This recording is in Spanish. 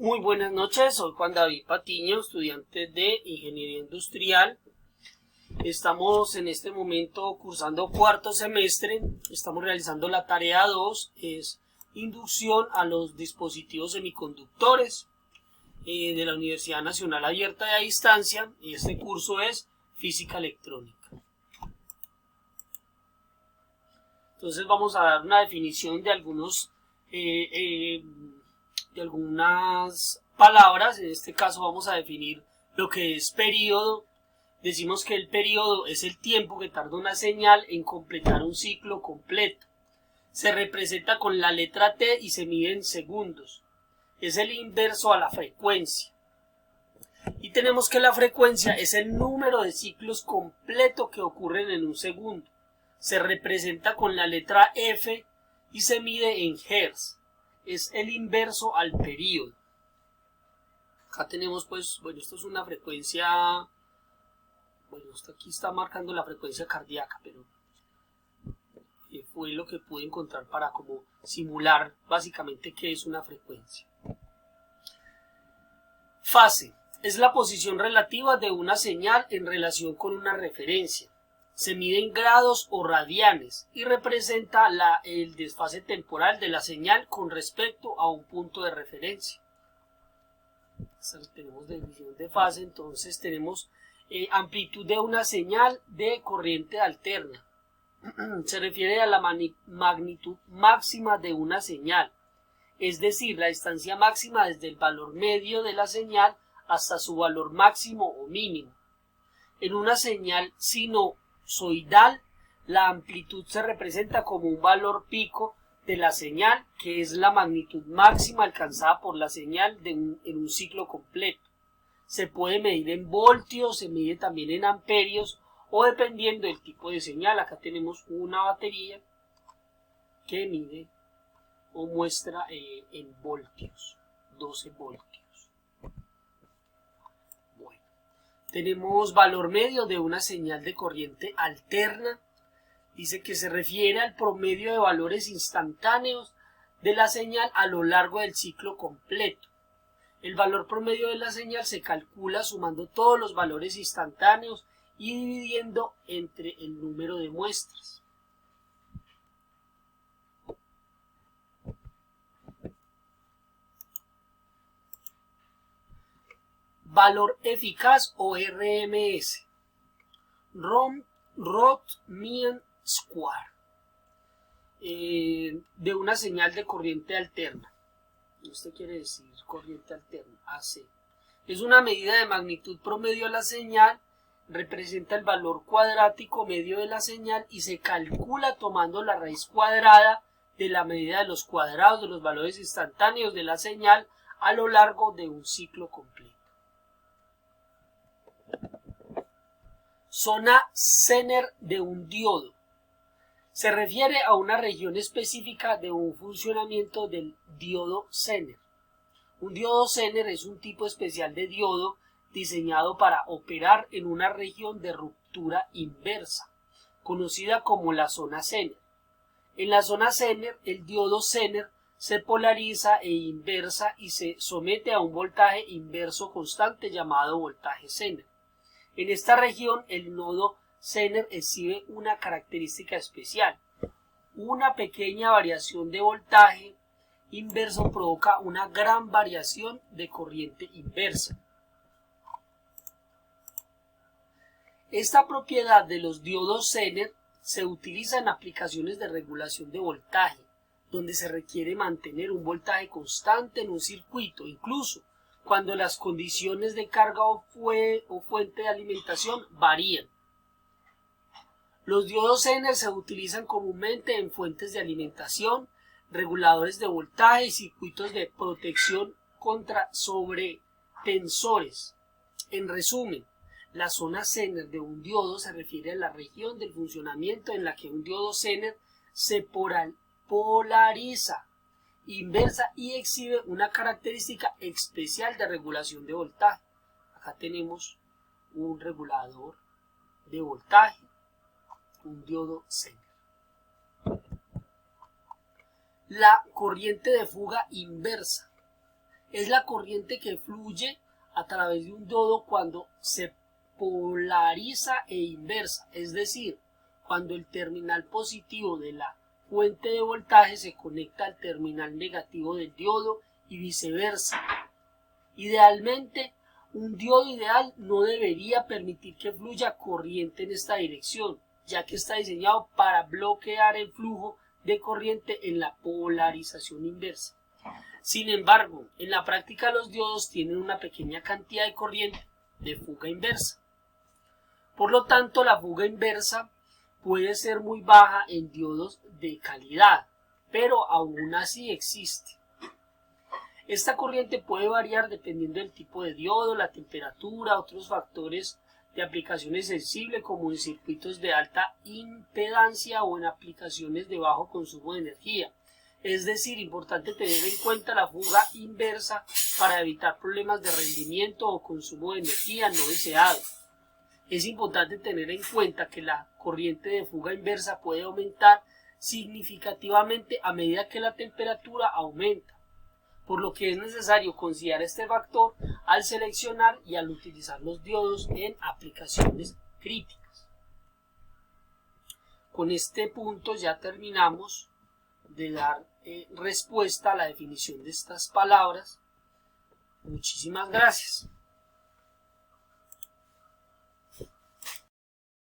Muy buenas noches, soy Juan David Patiño, estudiante de Ingeniería Industrial. Estamos en este momento cursando cuarto semestre, estamos realizando la tarea 2, es inducción a los dispositivos semiconductores de la Universidad Nacional Abierta y a Distancia, y este curso es Física Electrónica. Entonces vamos a dar una definición de algunas palabras. En este caso vamos a definir lo que es período. Decimos que el período es el tiempo que tarda una señal en completar un ciclo completo. Se representa con la letra T y se mide en segundos. Es el inverso a la frecuencia. Y tenemos que la frecuencia es el número de ciclos completo que ocurren en un segundo. Se representa con la letra F y se mide en Hz. Es el inverso al período. Acá tenemos esto es una frecuencia, esto aquí está marcando la frecuencia cardíaca, pero fue lo que pude encontrar para como simular básicamente qué es una frecuencia. Fase es la posición relativa de una señal en relación con una referencia. Se mide en grados o radianes y representa el desfase temporal de la señal con respecto a un punto de referencia. Tenemos definición de fase, entonces tenemos amplitud de una señal de corriente alterna. Se refiere a la magnitud máxima de una señal, es decir, la distancia máxima desde el valor medio de la señal hasta su valor máximo o mínimo. En una señal sinusoidal, la amplitud se representa como un valor pico de la señal, que es la magnitud máxima alcanzada por la señal en un ciclo completo. Se puede medir en voltios, se mide también en amperios o dependiendo del tipo de señal. Acá tenemos una batería que mide o muestra en voltios, 12 voltios. Tenemos valor medio de una señal de corriente alterna. Dice que se refiere al promedio de valores instantáneos de la señal a lo largo del ciclo completo. El valor promedio de la señal se calcula sumando todos los valores instantáneos y dividiendo entre el número de muestras. Valor eficaz o RMS. Rod-Mean Square. De una señal de corriente alterna. Esto quiere decir corriente alterna, AC. Es una medida de magnitud promedio de la señal, representa el valor cuadrático medio de la señal y se calcula tomando la raíz cuadrada de la medida de los cuadrados de los valores instantáneos de la señal a lo largo de un ciclo completo. Zona Zener de un diodo. Se refiere a una región específica de un funcionamiento del diodo Zener. Un diodo Zener es un tipo especial de diodo diseñado para operar en una región de ruptura inversa, conocida como la zona Zener. En la zona Zener, el diodo Zener se polariza e inversa y se somete a un voltaje inverso constante llamado voltaje Zener. En esta región, el nodo Zener exhibe una característica especial. Una pequeña variación de voltaje inverso provoca una gran variación de corriente inversa. Esta propiedad de los diodos Zener se utiliza en aplicaciones de regulación de voltaje, donde se requiere mantener un voltaje constante en un circuito, incluso cuando las condiciones de carga o fuente de alimentación varían. Los diodos Zener se utilizan comúnmente en fuentes de alimentación, reguladores de voltaje y circuitos de protección contra sobretensores. En resumen, la zona Zener de un diodo se refiere a la región del funcionamiento en la que un diodo Zener se polariza, inversa y exhibe una característica especial de regulación de voltaje. Acá tenemos un regulador de voltaje, un diodo Zener. La corriente de fuga inversa es la corriente que fluye a través de un diodo cuando se polariza e inversa, es decir, cuando el terminal positivo de la fuente de voltaje se conecta al terminal negativo del diodo y viceversa. Idealmente, un diodo ideal no debería permitir que fluya corriente en esta dirección, ya que está diseñado para bloquear el flujo de corriente en la polarización inversa. Sin embargo, en la práctica los diodos tienen una pequeña cantidad de corriente de fuga inversa. Por lo tanto, la fuga inversa puede ser muy baja en diodos de calidad, pero aún así existe. Esta corriente puede variar dependiendo del tipo de diodo, la temperatura, otros factores de aplicaciones sensibles como en circuitos de alta impedancia o en aplicaciones de bajo consumo de energía. Es decir, importante tener en cuenta la fuga inversa para evitar problemas de rendimiento o consumo de energía no deseado. Es importante tener en cuenta que la corriente de fuga inversa puede aumentar significativamente a medida que la temperatura aumenta, por lo que es necesario considerar este factor al seleccionar y al utilizar los diodos en aplicaciones críticas. Con este punto ya terminamos de dar respuesta a la definición de estas palabras. Muchísimas gracias.